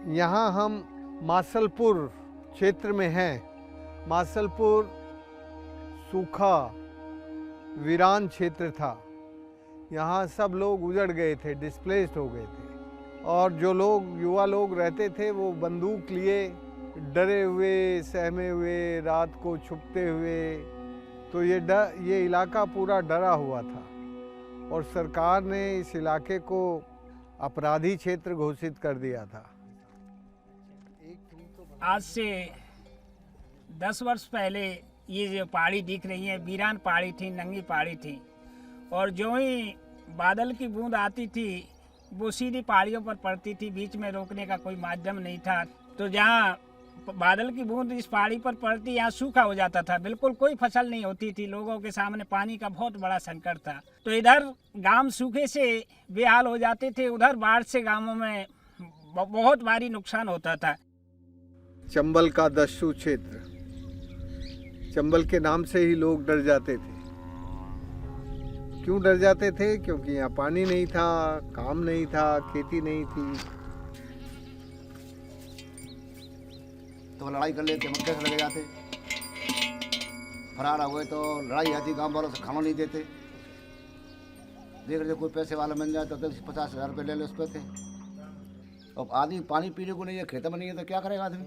यहाँ हम मासलपुर क्षेत्र में हैं। मासलपुर सूखा वीरान क्षेत्र था। यहाँ सब लोग उजड़ गए थे, डिस्प्लेस्ड हो गए थे, और जो लोग युवा लोग रहते थे वो बंदूक लिए डरे हुए, सहमे हुए, रात को छुपते हुए। तो ये इलाका पूरा डरा हुआ था और सरकार ने इस इलाके को अपराधी क्षेत्र घोषित कर दिया था। आज से 10 वर्ष पहले ये जो पहाड़ी दिख रही है, वीरान पहाड़ी थी, नंगी पहाड़ी थी, और जो ही बादल की बूंद आती थी वो सीधी पहाड़ियों पर पड़ती थी। बीच में रोकने का कोई माध्यम नहीं था। तो जहाँ बादल की बूंद इस पहाड़ी पर पड़ती, यहाँ सूखा हो जाता था, बिल्कुल कोई फसल नहीं होती थी। लोगों के सामने पानी का बहुत बड़ा संकट था। तो इधर गांव सूखे से बेहाल हो जाते थे, उधर बाढ़ से गांवों में बहुत भारी नुकसान होता था। चंबल का दस्यु क्षेत्र, चंबल के नाम से ही लोग डर जाते थे। क्यों डर जाते थे? क्योंकि यहाँ पानी नहीं था, काम नहीं था, खेती नहीं थी। तो लड़ाई कर लेते, मक्के से लगे जाते, फरार हुए तो लड़ाई आती, गांव वालों से खाना नहीं देते। देख रहे कोई पैसे वाला मिल जाए तो 50,000 रुपये ले ले उस पर थे। अब आदमी पानी पीने को नहीं है, खेत में नहीं है, तो क्या करेगा आदमी?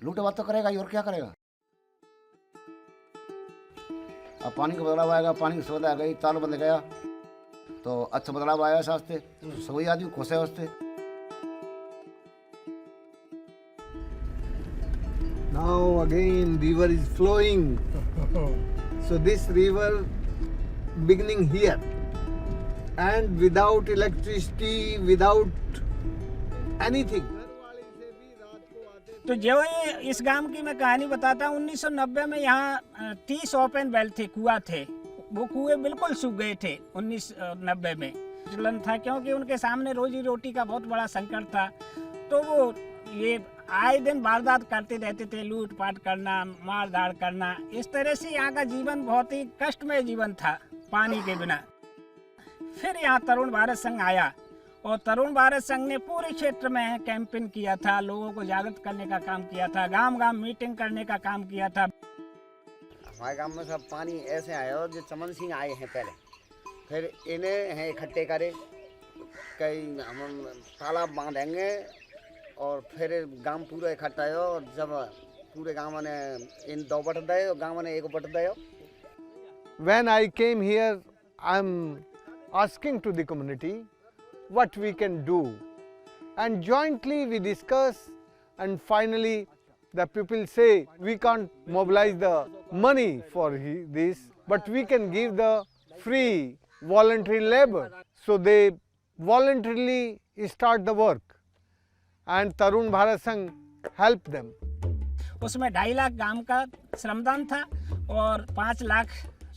लूटे बात तो करेगा ही, और क्या करेगा? अब पानी का बदलाव आएगा, पानी की सुविधा आ गई, ताल बंद गया तो अच्छा बदलाव आया सास्ते, सभी आदमी खुश है उससे। Now again river is flowing. So this river beginning here and without electricity, without anything. तो जो इस गांव की मैं कहानी बताता हूँ, 1990 में यहाँ 30 ओपन वेल थे, कुआं थे। वो कुएं बिल्कुल सूख गए थे 1990 में। चलन था क्योंकि उनके सामने रोजी रोटी का बहुत बड़ा संकट था। तो वो ये आए दिन वारदात करते रहते थे, लूट पाट करना, मार धाड़ करना। इस तरह से यहाँ का जीवन बहुत ही कष्टमय जीवन था पानी के बिना। फिर यहाँ तरुण भारत संघ आया और तरुण भारत संघ ने पूरे क्षेत्र में कैंपेन किया था, लोगों को जागृत करने का काम किया था, गांव गांव मीटिंग करने का काम किया था। हमारे गांव में सब पानी ऐसे आया, और जो चमन सिंह आए हैं पहले, फिर इन्हें हैं इकट्ठे करे, कई हम तालाब बांधेंगे और फिर गांव पूरा इकट्ठा हो। और जब पूरे गांव ने इन 2 बट दे और गांव ने 1 but they. When I came here, I'm asking to the community what we can do, and jointly we discuss, and finally the people say we can't mobilize the money for this, but we can give the free voluntary labor. So they voluntarily start the work and Tarun Bharat Sangh helped them. उसमें 2.5 लाख गांव का श्रमदान था और 5 लाख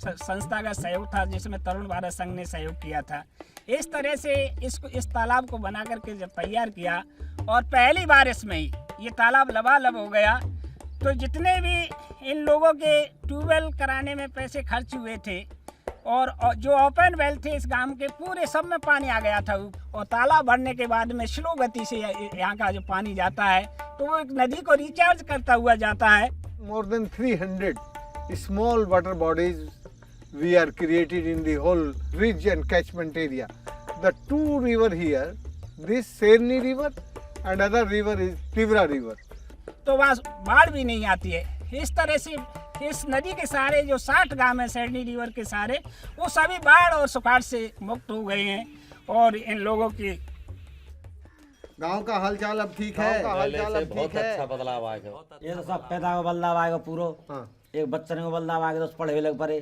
संस्था का सहयोग था, जिसमें तरुण भारत संघ ने सहयोग किया था। इस तरह से इस तालाब को बना करके जब तैयार किया और पहली बारिश में ही ये तालाब लबालब हो गया, तो जितने भी इन लोगों के ट्यूबवेल कराने में पैसे खर्च हुए थे और जो ओपन वेल थे इस गांव के, पूरे सब में पानी आ गया था। और तालाब भरने के बाद में स्लो गति से यहाँ का जो पानी जाता है तो वो एक नदी को रिचार्ज करता हुआ जाता है। More than 300 small water bodies we are created in the whole ridge and catchment area. The 2 river here, this Serni river and other river is Tivra river. तो वहाँ बाढ़ भी नहीं आती है। इस तरह से इस नदी के सारे जो 60 गांव है सेरनी रिवर के सारे, वो सभी बाढ़ और सुखाड़ से मुक्त हो गए हैं। और इन लोगों की गांव का हालचाल अब ठीक है, बहुत अच्छा बदलाव आएगा। ये तो सब पैदा का बदलाव आएगा पूरा। एक बच्चे को बदलाव आएगा तो पढ़े लग पड़े।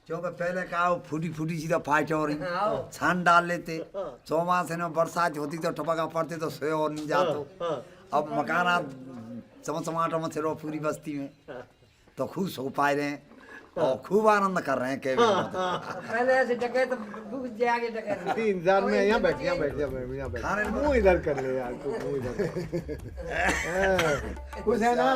क्योंकि पहले क्या फूटी सीधा फाइट और छान डाल लेते, चौमासे में बरसात होती तो टपका पड़ते तो सोए और नहीं जाते। अब मकाना चमचमाट में थे पूरी बस्ती में, तो खुश हो पाए रहे हैं और खूब आनंद कर रहे हैं। पहले ऐसे डके तो भूख जे आगे डके इंतजार में यहाँ बैठ मुंह इधर कर ले यार, तू मुंह इधर खुश है ना?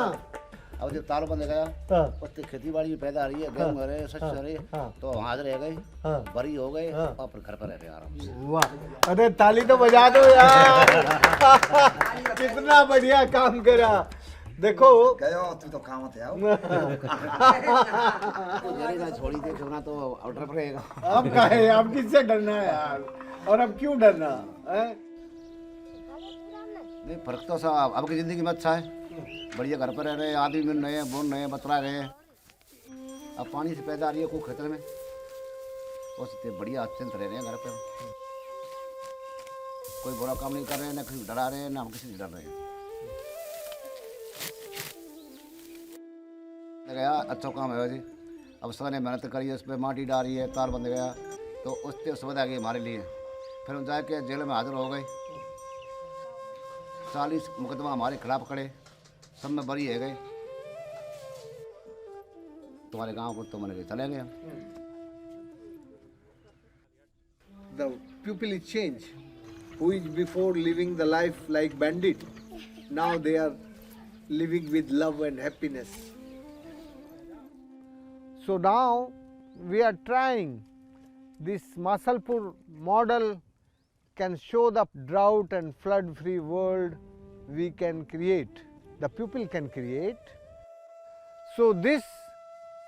अब जब तार बंद गया हाँ, उससे खेती बाड़ी पैदा आ रही है, गेहूं हो रहे हैं, शस्य हो रही है, हाँ। तो वहाँ रह गए, हाँ। बड़ी हो गए हाँ। और फिर घर पर रह रहे हैं आराम से। वाह, अरे ताली तो बजा दो यार। कितना बढ़िया काम करा। देखो गयो तू तो काम थे आओ जरेगा छोड़ी दे क्यों ना तो आउटर पर रहेगा। अब कहे, अब किससे डरना है यार, और अब क्यों डरना है? नहीं फर्क तो सब अब की जिंदगी में अच्छा है, बढ़िया घर पर रह रहे हैं, आदमी मिल रहे हैं, बोल रहे हैं, बतला रहे हैं। अब पानी से पैदा आ रही है कोई खेतर में, उससे बढ़िया अत्यंत रह रहे हैं घर पर। कोई बुरा काम नहीं कर रहे हैं, ना किसी को डरा रहे हैं, ना हम किसी से डर रहे हैं। गया अच्छा काम है जी। अब सब ने मेहनत करी है, उस पर माटी डाली है, तार बंद गया, तो उससे सुविधा गई हमारे लिए। फिर हम जाके जेल में हाजिर हो गए, 40 मुकदमा हमारे खिलाफ खड़े, सब में बरी है गए। तुम्हारे गांव को तो मैंने चले गए। The pupil is changed. Who is before living the life like bandit, now they are living with love and happiness. So now we are trying this Masalpur model can show the drought and flood free world we can create, the pupil can create. So this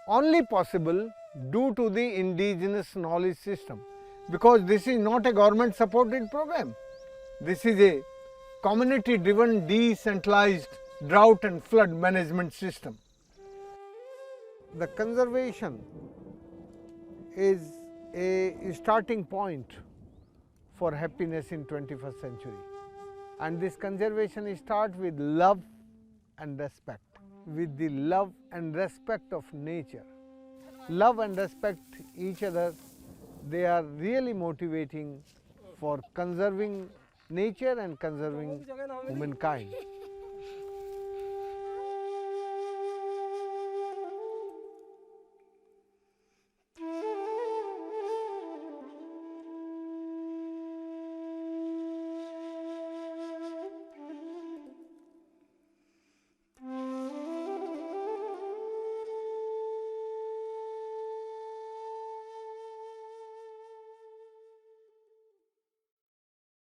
only possible due to the indigenous knowledge system, because this is not a government supported program. This is a community driven decentralized drought and flood management system. The conservation is a starting point for happiness in 21st century, and this conservation starts with love and respect, with the love and respect of nature. Love and respect each other, they are really motivating for conserving nature and conserving humankind.